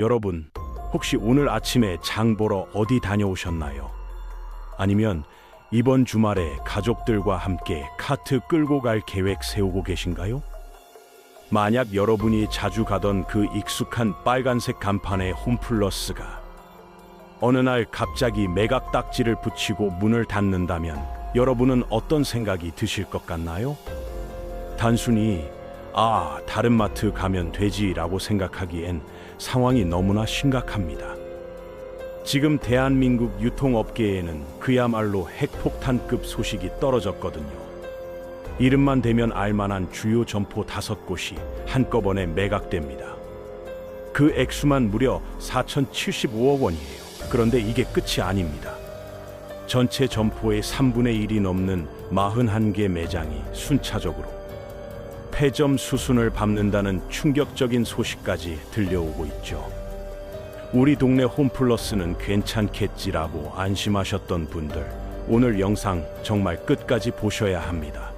여러분, 혹시 오늘 아침에 장 보러 어디 다녀오셨나요? 아니면 이번 주말에 가족들과 함께 카트 끌고 갈 계획 세우고 계신가요? 만약 여러분이 자주 가던 그 익숙한 빨간색 간판의 홈플러스가 어느 날 갑자기 매각 딱지를 붙이고 문을 닫는다면 여러분은 어떤 생각이 드실 것 같나요? 단순히 다른 마트 가면 되지라고 생각하기엔 상황이 너무나 심각합니다. 지금 대한민국 유통업계에는 그야말로 핵폭탄급 소식이 떨어졌거든요. 이름만 대면 알만한 주요 점포 5곳이 한꺼번에 매각됩니다. 그 액수만 무려 4,075억 원이에요. 그런데 이게 끝이 아닙니다. 전체 점포의 3분의 1이 넘는 41개 매장이 순차적으로 폐점 수순을 밟는다는 충격적인 소식까지 들려오고 있죠. 우리 동네 홈플러스는 괜찮겠지라고 안심하셨던 분들, 오늘 영상 정말 끝까지 보셔야 합니다.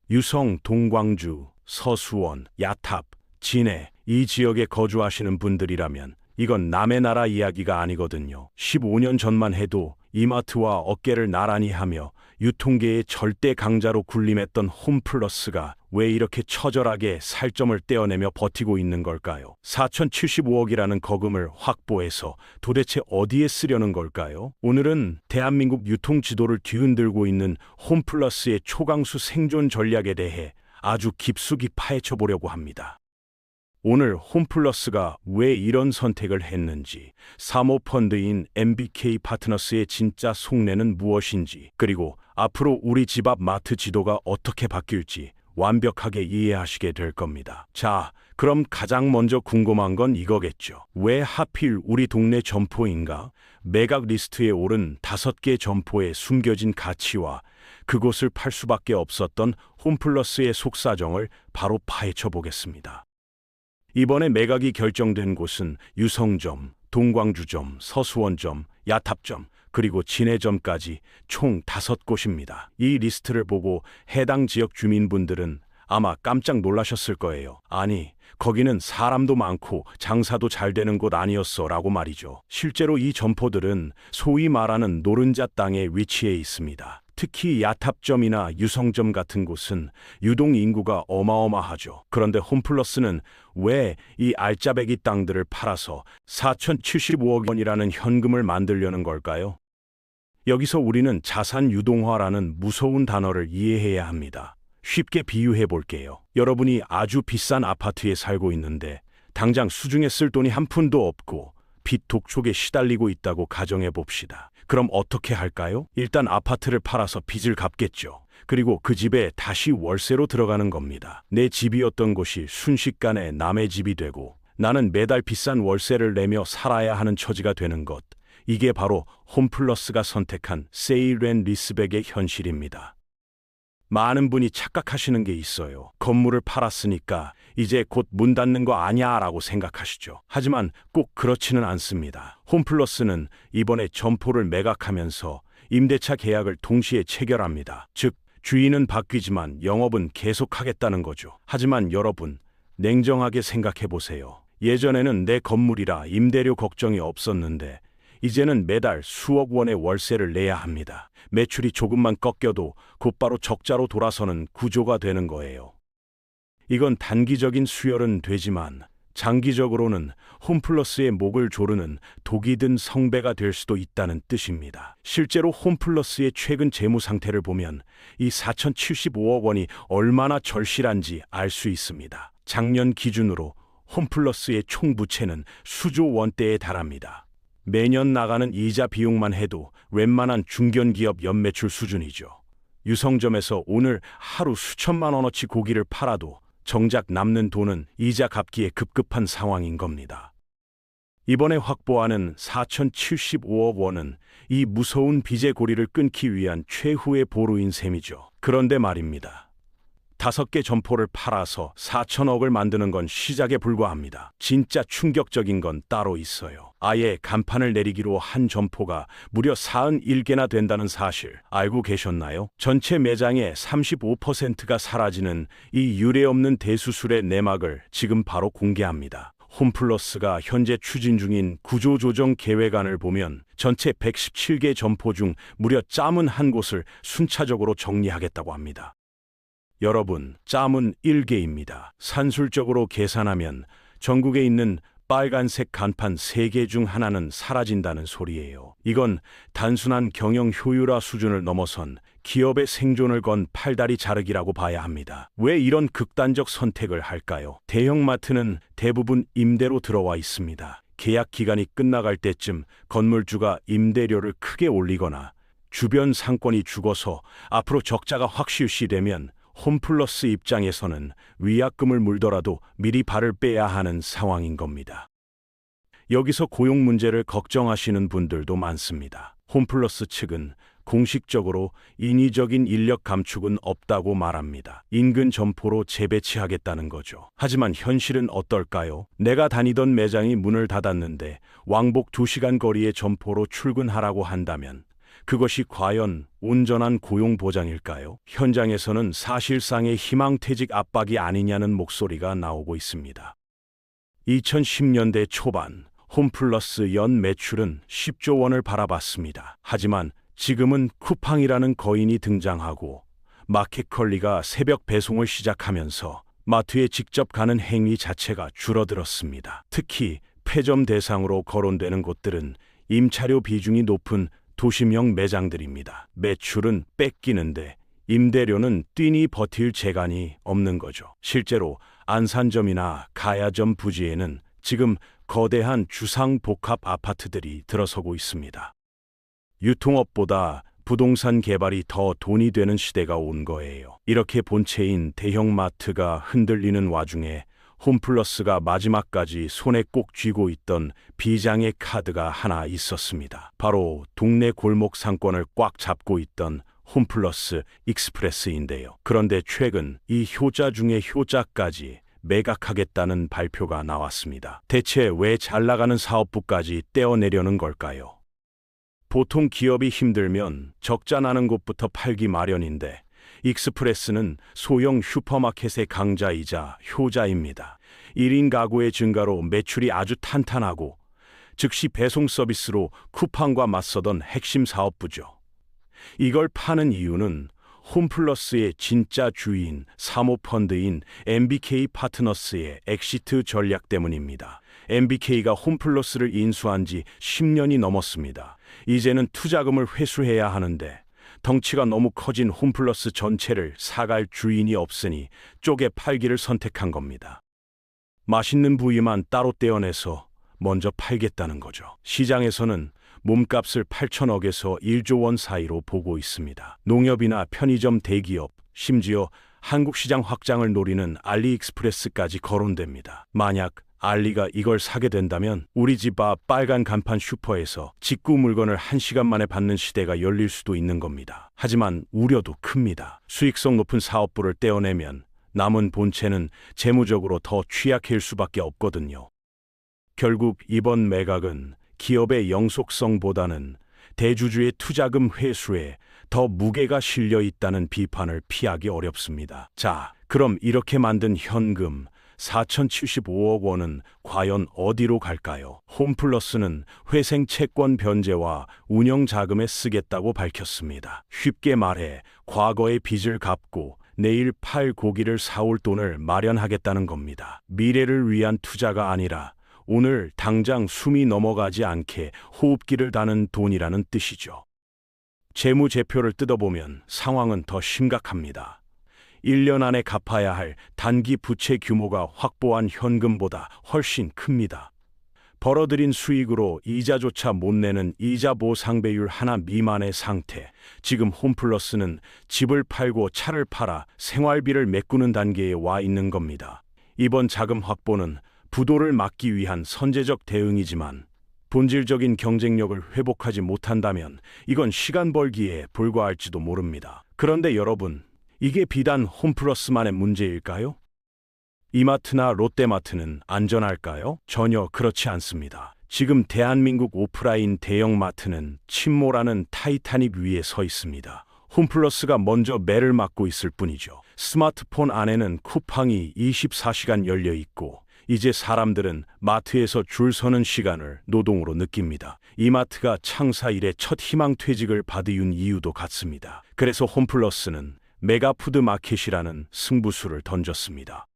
유성, 동광주, 서수원, 야탑, 진해 이 지역에 거주하시는 분들이라면 이건 남의 나라 이야기가 아니거든요. 15년 전만 해도 이마트와 어깨를 나란히 하며 유통계의 절대 강자로 군림했던 홈플러스가 왜 이렇게 처절하게 살점을 떼어내며 버티고 있는 걸까요? 4,075억이라는 거금을 확보해서 도대체 어디에 쓰려는 걸까요? 오늘은 대한민국 유통 지도를 뒤흔들고 있는 홈플러스의 초강수 생존 전략에 대해 아주 깊숙이 파헤쳐 보려고 합니다. 오늘 홈플러스가 왜 이런 선택을 했는지, 사모펀드인 MBK 파트너스의 진짜 속내는 무엇인지, 그리고 앞으로 우리 집 앞 마트 지도가 어떻게 바뀔지 완벽하게 이해하시게 될 겁니다. 자, 그럼 가장 먼저 궁금한 건 이거겠죠. 왜 하필 우리 동네 점포인가? 매각 리스트에 오른 5개 점포의 숨겨진 가치와 그곳을 팔 수밖에 없었던 홈플러스의 속사정을 바로 파헤쳐 보겠습니다. 이번에 매각이 결정된 곳은 유성점, 동광주점, 서수원점, 야탑점, 그리고 진해점까지 총 5곳입니다. 이 리스트를 보고 해당 지역 주민분들은 아마 깜짝 놀라셨을 거예요. 아니, 거기는 사람도 많고 장사도 잘 되는 곳 아니었어 라고 말이죠. 실제로 이 점포들은 소위 말하는 노른자 땅에 위치해 있습니다. 특히 야탑점이나 유성점 같은 곳은 유동 인구가 어마어마하죠. 그런데 홈플러스는 왜 이 알짜배기 땅들을 팔아서 4,075억 원이라는 현금을 만들려는 걸까요? 여기서 우리는 자산 유동화라는 무서운 단어를 이해해야 합니다. 쉽게 비유해 볼게요. 여러분이 아주 비싼 아파트에 살고 있는데 당장 수중에 쓸 돈이 한 푼도 없고 빚 독촉에 시달리고 있다고 가정해 봅시다. 그럼 어떻게 할까요? 일단 아파트를 팔아서 빚을 갚겠죠. 그리고 그 집에 다시 월세로 들어가는 겁니다. 내 집이었던 곳이 순식간에 남의 집이 되고 나는 매달 비싼 월세를 내며 살아야 하는 처지가 되는 것. 이게 바로 홈플러스가 선택한 세일 앤 리스백의 현실입니다. 많은 분이 착각하시는 게 있어요. 건물을 팔았으니까 이제 곧 문 닫는 거 아니야 라고 생각하시죠. 하지만 꼭 그렇지는 않습니다. 홈플러스는 이번에 점포를 매각하면서 임대차 계약을 동시에 체결합니다. 즉, 주인은 바뀌지만 영업은 계속하겠다는 거죠. 하지만 여러분, 냉정하게 생각해 보세요. 예전에는 내 건물이라 임대료 걱정이 없었는데 이제는 매달 수억 원의 월세를 내야 합니다. 매출이 조금만 꺾여도 곧바로 적자로 돌아서는 구조가 되는 거예요. 이건 단기적인 수혈은 되지만 장기적으로는 홈플러스의 목을 조르는 독이 든 성배가 될 수도 있다는 뜻입니다. 실제로 홈플러스의 최근 재무 상태를 보면 이 4,075억 원이 얼마나 절실한지 알 수 있습니다. 작년 기준으로 홈플러스의 총 부채는 수조 원대에 달합니다. 매년 나가는 이자 비용만 해도 웬만한 중견기업 연매출 수준이죠. 유성점에서 오늘 하루 수천만 원어치 고기를 팔아도 정작 남는 돈은 이자 갚기에 급급한 상황인 겁니다. 이번에 확보하는 4,075억 원은 이 무서운 빚의 고리를 끊기 위한 최후의 보루인 셈이죠. 그런데 말입니다. 5개 점포를 팔아서 4천억을 만드는 건 시작에 불과합니다. 진짜 충격적인 건 따로 있어요. 아예 간판을 내리기로 한 점포가 무려 41개나 된다는 사실 알고 계셨나요? 전체 매장의 35%가 사라지는 이 유례없는 대수술의 내막을 지금 바로 공개합니다. 홈플러스가 현재 추진 중인 구조조정 계획안을 보면 전체 117개 점포 중 무려 짬은 한 곳을 순차적으로 정리하겠다고 합니다. 여러분, 짬은 1개입니다. 산술적으로 계산하면 전국에 있는 빨간색 간판 3개 중 하나는 사라진다는 소리예요. 이건 단순한 경영 효율화 수준을 넘어선 기업의 생존을 건 팔다리 자르기라고 봐야 합니다. 왜 이런 극단적 선택을 할까요? 대형마트는 대부분 임대로 들어와 있습니다. 계약 기간이 끝나갈 때쯤 건물주가 임대료를 크게 올리거나 주변 상권이 죽어서 앞으로 적자가 확실시되면 홈플러스 입장에서는 위약금을 물더라도 미리 발을 빼야 하는 상황인 겁니다. 여기서 고용 문제를 걱정하시는 분들도 많습니다. 홈플러스 측은 공식적으로 인위적인 인력 감축은 없다고 말합니다. 인근 점포로 재배치하겠다는 거죠. 하지만 현실은 어떨까요? 내가 다니던 매장이 문을 닫았는데 왕복 2시간 거리의 점포로 출근하라고 한다면 그것이 과연 온전한 고용 보장일까요? 현장에서는 사실상의 희망퇴직 압박이 아니냐는 목소리가 나오고 있습니다. 2010년대 초반 홈플러스 연 매출은 10조 원을 바라봤습니다. 하지만 지금은 쿠팡이라는 거인이 등장하고 마켓컬리가 새벽 배송을 시작하면서 마트에 직접 가는 행위 자체가 줄어들었습니다. 특히 폐점 대상으로 거론되는 곳들은 임차료 비중이 높은 도심형 매장들입니다. 매출은 뺏기는데 임대료는 뛰니 버틸 재간이 없는 거죠. 실제로 안산점이나 가야점 부지에는 지금 거대한 주상 복합 아파트들이 들어서고 있습니다. 유통업보다 부동산 개발이 더 돈이 되는 시대가 온 거예요. 이렇게 본체인 대형마트가 흔들리는 와중에 홈플러스가 마지막까지 손에 꼭 쥐고 있던 비장의 카드가 하나 있었습니다. 바로 동네 골목 상권을 꽉 잡고 있던 홈플러스 익스프레스인데요. 그런데 최근 이 효자 중의 효자까지 매각하겠다는 발표가 나왔습니다. 대체 왜 잘 나가는 사업부까지 떼어내려는 걸까요? 보통 기업이 힘들면 적자 나는 곳부터 팔기 마련인데 익스프레스는 소형 슈퍼마켓의 강자이자 효자입니다. 1인 가구의 증가로 매출이 아주 탄탄하고 즉시 배송 서비스로 쿠팡과 맞서던 핵심 사업부죠. 이걸 파는 이유는 홈플러스의 진짜 주인 사모펀드인 MBK 파트너스의 엑시트 전략 때문입니다. MBK가 홈플러스를 인수한 지 10년이 넘었습니다. 이제는 투자금을 회수해야 하는데 덩치가 너무 커진 홈플러스 전체를 사갈 주인이 없으니 쪼개 팔기를 선택한 겁니다. 맛있는 부위만 따로 떼어내서 먼저 팔겠다는 거죠. 시장에서는 몸값을 8천억에서 1조 원 사이로 보고 있습니다. 농협이나 편의점 대기업, 심지어 한국 시장 확장을 노리는 알리익스프레스까지 거론됩니다. 만약 알리가 이걸 사게 된다면 우리 집 앞 빨간 간판 슈퍼에서 직구 물건을 1시간 만에 받는 시대가 열릴 수도 있는 겁니다. 하지만 우려도 큽니다. 수익성 높은 사업부를 떼어내면 남은 본체는 재무적으로 더 취약해질 수밖에 없거든요. 결국 이번 매각은 기업의 영속성보다는 대주주의 투자금 회수에 더 무게가 실려 있다는 비판을 피하기 어렵습니다. 자, 그럼 이렇게 만든 현금 4,075억 원은 과연 어디로 갈까요? 홈플러스는 회생 채권 변제와 운영 자금에 쓰겠다고 밝혔습니다. 쉽게 말해 과거의 빚을 갚고 내일 팔 고기를 사올 돈을 마련하겠다는 겁니다. 미래를 위한 투자가 아니라 오늘 당장 숨이 넘어가지 않게 호흡기를 다는 돈이라는 뜻이죠. 재무제표를 뜯어보면 상황은 더 심각합니다. 1년 안에 갚아야 할 단기 부채 규모가 확보한 현금보다 훨씬 큽니다. 벌어들인 수익으로 이자조차 못 내는 이자 보상배율 하나 미만의 상태. 지금 홈플러스는 집을 팔고 차를 팔아 생활비를 메꾸는 단계에 와 있는 겁니다. 이번 자금 확보는 부도를 막기 위한 선제적 대응이지만 본질적인 경쟁력을 회복하지 못한다면 이건 시간 벌기에 불과할지도 모릅니다. 그런데 여러분, 이게 비단 홈플러스만의 문제일까요? 이마트나 롯데마트는 안전할까요? 전혀 그렇지 않습니다. 지금 대한민국 오프라인 대형마트는 침몰하는 타이타닉 위에 서 있습니다. 홈플러스가 먼저 매를 맞고 있을 뿐이죠. 스마트폰 안에는 쿠팡이 24시간 열려 있고 이제 사람들은 마트에서 줄 서는 시간을 노동으로 느낍니다. 이마트가 창사 이래 첫 희망퇴직을 받은 이유도 같습니다. 그래서 홈플러스는 메가푸드 마켓이라는 승부수를 던졌습니다.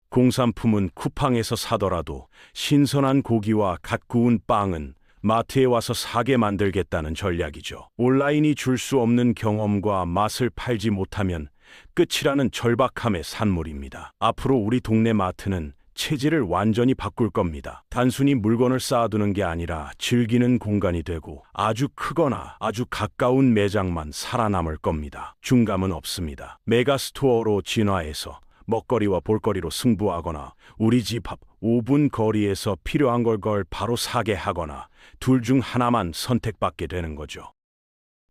공산품은 쿠팡에서 사더라도 신선한 고기와 갓 구운 빵은 마트에 와서 사게 만들겠다는 전략이죠. 온라인이 줄 수 없는 경험과 맛을 팔지 못하면 끝이라는 절박함의 산물입니다. 앞으로 우리 동네 마트는 체질을 완전히 바꿀 겁니다. 단순히 물건을 쌓아두는 게 아니라 즐기는 공간이 되고 아주 크거나 아주 가까운 매장만 살아남을 겁니다. 중감은 없습니다. 메가스토어로 진화해서 먹거리와 볼거리로 승부하거나 우리 집 앞 5분 거리에서 필요한 걸 바로 사게 하거나 둘 중 하나만 선택받게 되는 거죠.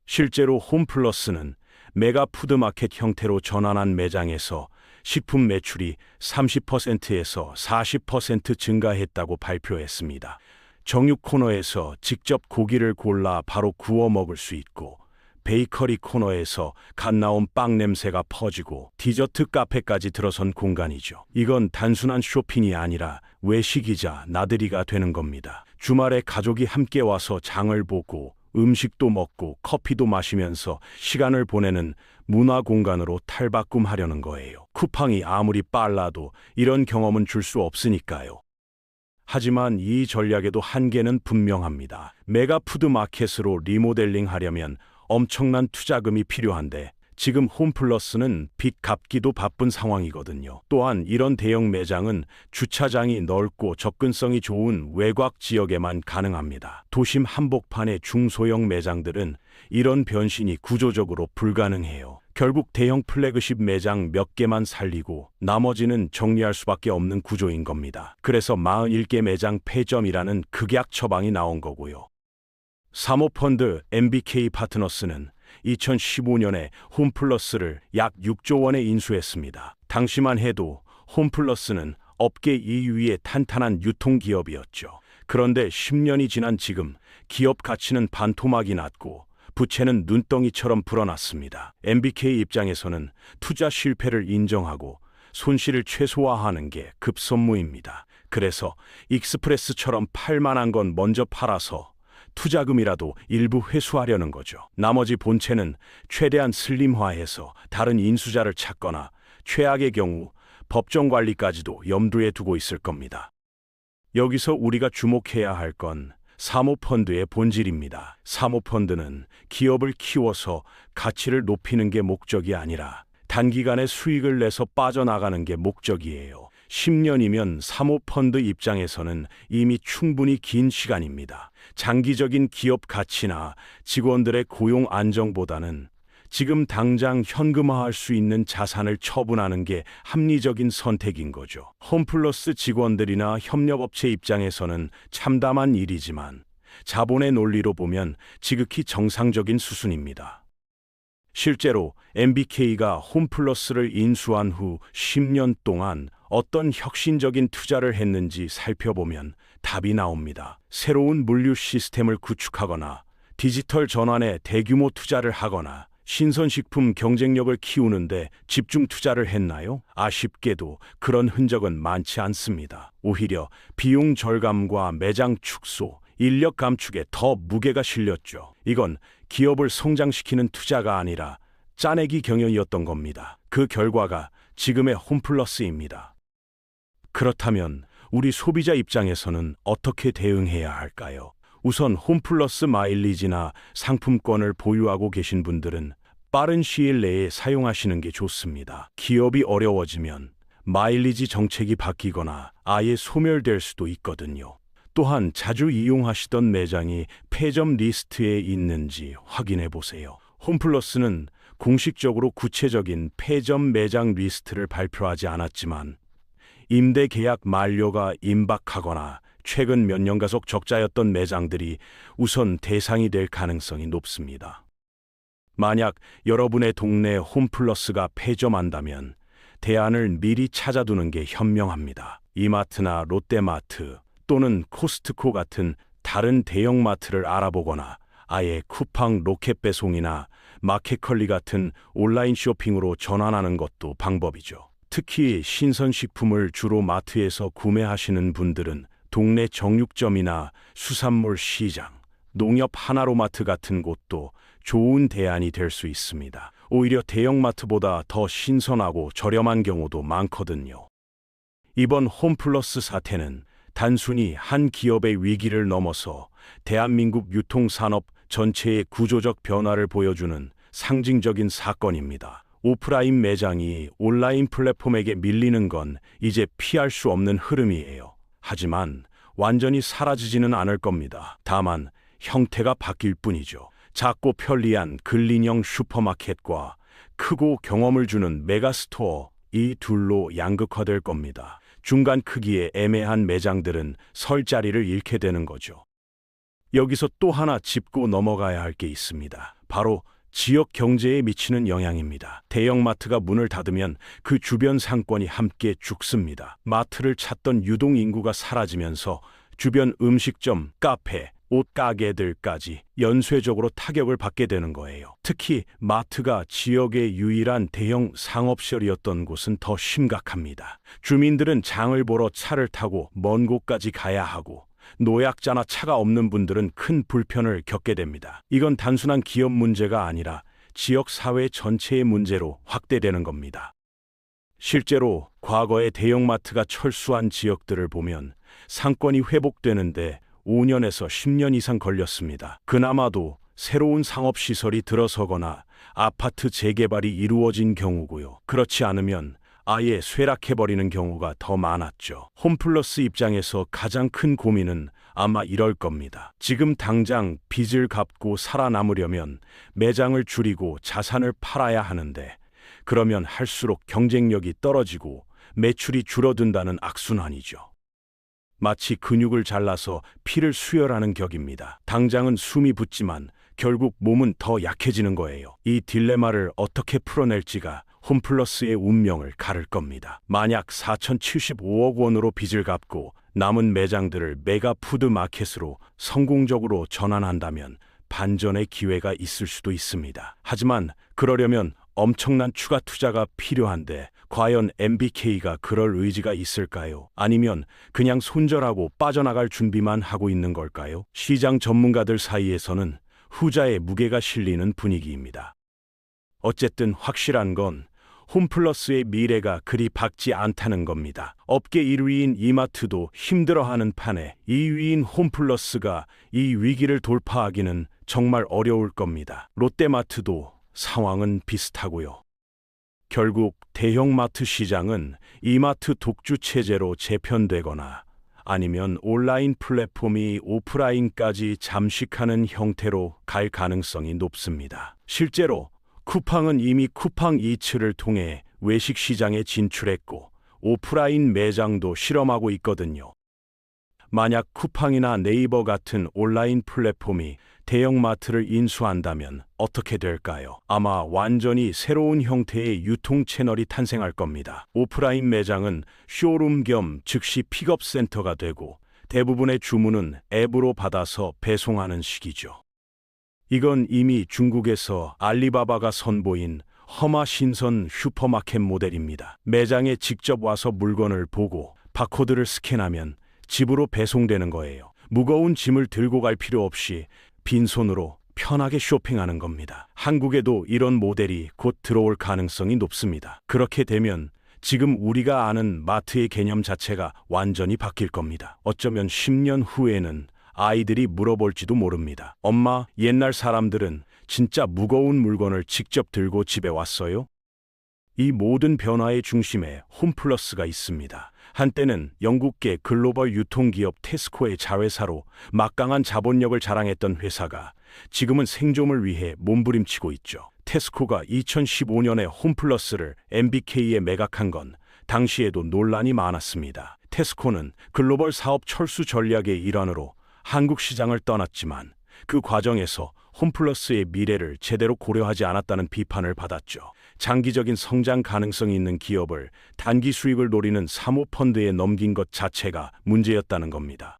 실제로 홈플러스는 메가푸드마켓 형태로 전환한 매장에서 식품 매출이 30%에서 40% 증가했다고 발표했습니다. 정육 코너에서 직접 고기를 골라 바로 구워 먹을 수 있고 베이커리 코너에서 갓 나온 빵 냄새가 퍼지고 디저트 카페까지 들어선 공간이죠. 이건 단순한 쇼핑이 아니라 외식이자 나들이가 되는 겁니다. 주말에 가족이 함께 와서 장을 보고 음식도 먹고 커피도 마시면서 시간을 보내는 문화 공간으로 탈바꿈하려는 거예요. 쿠팡이 아무리 빨라도 이런 경험은 줄 수 없으니까요. 하지만 이 전략에도 한계는 분명합니다. 메가푸드 마켓으로 리모델링 하려면 엄청난 투자금이 필요한데 지금 홈플러스는 빚 갚기도 바쁜 상황이거든요. 또한 이런 대형 매장은 주차장이 넓고 접근성이 좋은 외곽 지역에만 가능합니다. 도심 한복판의 중소형 매장들은 이런 변신이 구조적으로 불가능해요. 결국 대형 플래그십 매장 몇 개만 살리고 나머지는 정리할 수밖에 없는 구조인 겁니다. 그래서 41개 매장 폐점이라는 극약 처방이 나온 거고요. 사모펀드 MBK 파트너스는 2015년에 홈플러스를 약 6조 원에 인수했습니다. 당시만 해도 홈플러스는 업계 2위의 탄탄한 유통기업이었죠. 그런데 10년이 지난 지금 기업 가치는 반토막이 났고 부채는 눈덩이처럼 불어났습니다. MBK 입장에서는 투자 실패를 인정하고 손실을 최소화하는 게 급선무입니다. 그래서 익스프레스처럼 팔만한 건 먼저 팔아서 투자금이라도 일부 회수하려는 거죠. 나머지 본체는 최대한 슬림화해서 다른 인수자를 찾거나 최악의 경우 법정 관리까지도 염두에 두고 있을 겁니다. 여기서 우리가 주목해야 할 건 사모펀드의 본질입니다. 사모펀드는 기업을 키워서 가치를 높이는 게 목적이 아니라 단기간에 수익을 내서 빠져나가는 게 목적이에요. 10년이면 사모펀드 입장에서는 이미 충분히 긴 시간입니다. 장기적인 기업 가치나 직원들의 고용 안정보다는 지금 당장 현금화할 수 있는 자산을 처분하는 게 합리적인 선택인 거죠. 홈플러스 직원들이나 협력업체 입장에서는 참담한 일이지만 자본의 논리로 보면 지극히 정상적인 수순입니다. 실제로 MBK가 홈플러스를 인수한 후 10년 동안 어떤 혁신적인 투자를 했는지 살펴보면 답이 나옵니다. 새로운 물류 시스템을 구축하거나 디지털 전환에 대규모 투자를 하거나 신선식품 경쟁력을 키우는데 집중 투자를 했나요? 아쉽게도 그런 흔적은 많지 않습니다. 오히려 비용 절감과 매장 축소, 인력 감축에 더 무게가 실렸죠. 이건 기업을 성장시키는 투자가 아니라 짜내기 경영이었던 겁니다. 그 결과가 지금의 홈플러스입니다. 그렇다면 우리 소비자 입장에서는 어떻게 대응해야 할까요? 우선 홈플러스 마일리지나 상품권을 보유하고 계신 분들은 빠른 시일 내에 사용하시는 게 좋습니다. 기업이 어려워지면 마일리지 정책이 바뀌거나 아예 소멸될 수도 있거든요. 또한 자주 이용하시던 매장이 폐점 리스트에 있는지 확인해 보세요. 홈플러스는 공식적으로 구체적인 폐점 매장 리스트를 발표하지 않았지만 임대 계약 만료가 임박하거나 최근 몇 년 가속 적자였던 매장들이 우선 대상이 될 가능성이 높습니다. 만약 여러분의 동네 홈플러스가 폐점한다면 대안을 미리 찾아두는 게 현명합니다. 이마트나 롯데마트 또는 코스트코 같은 다른 대형마트를 알아보거나 아예 쿠팡 로켓 배송이나 마켓컬리 같은 온라인 쇼핑으로 전환하는 것도 방법이죠. 특히 신선식품을 주로 마트에서 구매하시는 분들은 동네 정육점이나 수산물 시장, 농협 하나로마트 같은 곳도 좋은 대안이 될 수 있습니다. 오히려 대형마트보다 더 신선하고 저렴한 경우도 많거든요. 이번 홈플러스 사태는 단순히 한 기업의 위기를 넘어서 대한민국 유통산업 전체의 구조적 변화를 보여주는 상징적인 사건입니다. 오프라인 매장이 온라인 플랫폼에게 밀리는 건 이제 피할 수 없는 흐름이에요. 하지만 완전히 사라지지는 않을 겁니다. 다만 형태가 바뀔 뿐이죠. 작고 편리한 근린형 슈퍼마켓과 크고 경험을 주는 메가스토어, 이 둘로 양극화될 겁니다. 중간 크기의 애매한 매장들은 설 자리를 잃게 되는 거죠. 여기서 또 하나 짚고 넘어가야 할 게 있습니다. 바로 지역 경제에 미치는 영향입니다. 대형마트가 문을 닫으면 그 주변 상권이 함께 죽습니다. 마트를 찾던 유동 인구가 사라지면서 주변 음식점, 카페, 옷가게들까지 연쇄적으로 타격을 받게 되는 거예요. 특히 마트가 지역의 유일한 대형 상업시설이었던 곳은 더 심각합니다. 주민들은 장을 보러 차를 타고 먼 곳까지 가야 하고 노약자나 차가 없는 분들은 큰 불편을 겪게 됩니다. 이건 단순한 기업 문제가 아니라 지역 사회 전체의 문제로 확대되는 겁니다. 실제로 과거에 대형마트가 철수한 지역들을 보면 상권이 회복되는데 5년에서 10년 이상 걸렸습니다. 그나마도 새로운 상업시설이 들어서거나 아파트 재개발이 이루어진 경우고요. 그렇지 않으면 아예 쇠락해버리는 경우가 더 많았죠. 홈플러스 입장에서 가장 큰 고민은 아마 이럴 겁니다. 지금 당장 빚을 갚고 살아남으려면 매장을 줄이고 자산을 팔아야 하는데 그러면 할수록 경쟁력이 떨어지고 매출이 줄어든다는 악순환이죠. 마치 근육을 잘라서 피를 수혈하는 격입니다. 당장은 숨이 붙지만 결국 몸은 더 약해지는 거예요. 이 딜레마를 어떻게 풀어낼지가 홈플러스의 운명을 가를 겁니다. 만약 4,075억 원으로 빚을 갚고 남은 매장들을 메가푸드 마켓으로 성공적으로 전환한다면 반전의 기회가 있을 수도 있습니다. 하지만 그러려면 엄청난 추가 투자가 필요한데 과연 MBK가 그럴 의지가 있을까요? 아니면 그냥 손절하고 빠져나갈 준비만 하고 있는 걸까요? 시장 전문가들 사이에서는 후자의 무게가 실리는 분위기입니다. 어쨌든 확실한 건 홈플러스의 미래가 그리 밝지 않다는 겁니다. 업계 1위인 이마트도 힘들어하는 판에 2위인 홈플러스가 이 위기를 돌파하기는 정말 어려울 겁니다. 롯데마트도 상황은 비슷하고요. 결국 대형마트 시장은 이마트 독주 체제로 재편되거나 아니면 온라인 플랫폼이 오프라인까지 잠식하는 형태로 갈 가능성이 높습니다. 실제로 쿠팡은 이미 쿠팡 이츠를 통해 외식 시장에 진출했고 오프라인 매장도 실험하고 있거든요. 만약 쿠팡이나 네이버 같은 온라인 플랫폼이 대형마트를 인수한다면 어떻게 될까요? 아마 완전히 새로운 형태의 유통 채널이 탄생할 겁니다. 오프라인 매장은 쇼룸 겸 즉시 픽업센터가 되고 대부분의 주문은 앱으로 받아서 배송하는 식이죠. 이건 이미 중국에서 알리바바가 선보인 허마 신선 슈퍼마켓 모델입니다. 매장에 직접 와서 물건을 보고 바코드를 스캔하면 집으로 배송되는 거예요. 무거운 짐을 들고 갈 필요 없이 빈손으로 편하게 쇼핑하는 겁니다. 한국에도 이런 모델이 곧 들어올 가능성이 높습니다. 그렇게 되면 지금 우리가 아는 마트의 개념 자체가 완전히 바뀔 겁니다. 어쩌면 10년 후에는 아이들이 물어볼지도 모릅니다. 엄마, 옛날 사람들은 진짜 무거운 물건을 직접 들고 집에 왔어요? 이 모든 변화의 중심에 홈플러스가 있습니다. 한때는 영국계 글로벌 유통기업 테스코의 자회사로 막강한 자본력을 자랑했던 회사가 지금은 생존을 위해 몸부림치고 있죠. 테스코가 2015년에 홈플러스를 MBK에 매각한 건 당시에도 논란이 많았습니다. 테스코는 글로벌 사업 철수 전략의 일환으로 한국 시장을 떠났지만 그 과정에서 홈플러스의 미래를 제대로 고려하지 않았다는 비판을 받았죠. 장기적인 성장 가능성이 있는 기업을 단기 수익을 노리는 사모펀드에 넘긴 것 자체가 문제였다는 겁니다.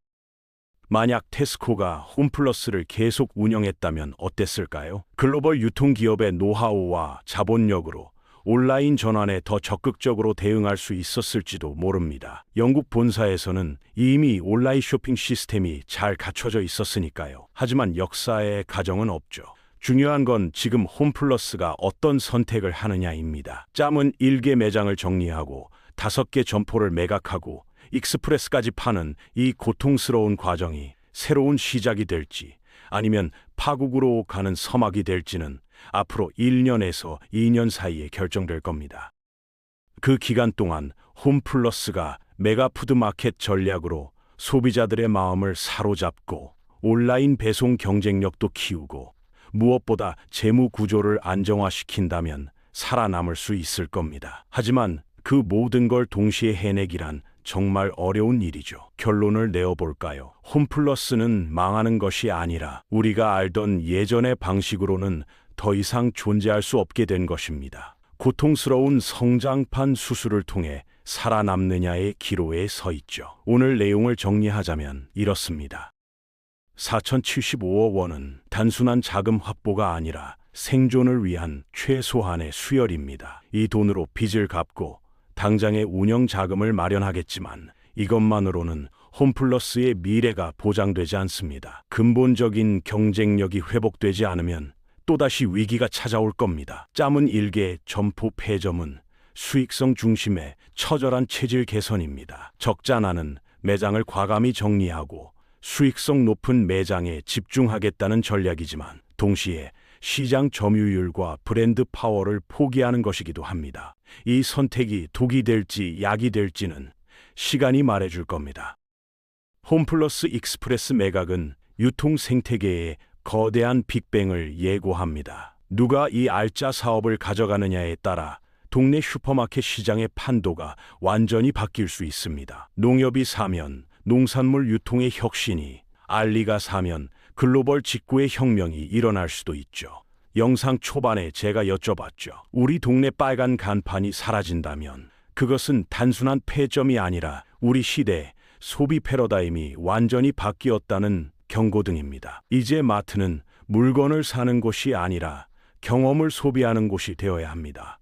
만약 테스코가 홈플러스를 계속 운영했다면 어땠을까요? 글로벌 유통기업의 노하우와 자본력으로 온라인 전환에 더 적극적으로 대응할 수 있었을지도 모릅니다. 영국 본사에서는 이미 온라인 쇼핑 시스템이 잘 갖춰져 있었으니까요. 하지만 역사에 가정은 없죠. 중요한 건 지금 홈플러스가 어떤 선택을 하느냐입니다. 짬은 1개 매장을 정리하고 5개 점포를 매각하고 익스프레스까지 파는 이 고통스러운 과정이 새로운 시작이 될지 아니면 파국으로 가는 서막이 될지는 앞으로 1년에서 2년 사이에 결정될 겁니다. 그 기간 동안 홈플러스가 메가푸드마켓 전략으로 소비자들의 마음을 사로잡고 온라인 배송 경쟁력도 키우고 무엇보다 재무 구조를 안정화시킨다면 살아남을 수 있을 겁니다. 하지만 그 모든 걸 동시에 해내기란 정말 어려운 일이죠. 결론을 내어볼까요? 홈플러스는 망하는 것이 아니라 우리가 알던 예전의 방식으로는 더 이상 존재할 수 없게 된 것입니다. 고통스러운 성장판 수술을 통해 살아남느냐의 기로에 서 있죠. 오늘 내용을 정리하자면 이렇습니다. 4,075억 원은 단순한 자금 확보가 아니라 생존을 위한 최소한의 수혈입니다. 이 돈으로 빚을 갚고 당장의 운영 자금을 마련하겠지만 이것만으로는 홈플러스의 미래가 보장되지 않습니다. 근본적인 경쟁력이 회복되지 않으면 또다시 위기가 찾아올 겁니다. 짬은 1개 점포 폐점은 수익성 중심의 처절한 체질 개선입니다. 적자나는 매장을 과감히 정리하고 수익성 높은 매장에 집중하겠다는 전략이지만 동시에 시장 점유율과 브랜드 파워를 포기하는 것이기도 합니다. 이 선택이 독이 될지 약이 될지는 시간이 말해줄 겁니다. 홈플러스 익스프레스 매각은 유통 생태계의 거대한 빅뱅을 예고합니다. 누가 이 알짜 사업을 가져가느냐에 따라 동네 슈퍼마켓 시장의 판도가 완전히 바뀔 수 있습니다. 농협이 사면 농산물 유통의 혁신이, 알리가 사면 글로벌 직구의 혁명이 일어날 수도 있죠. 영상 초반에 제가 여쭤봤죠. 우리 동네 빨간 간판이 사라진다면 그것은 단순한 폐점이 아니라 우리 시대 소비 패러다임이 완전히 바뀌었다는 경고등입니다. 이제 마트는 물건을 사는 곳이 아니라 경험을 소비하는 곳이 되어야 합니다.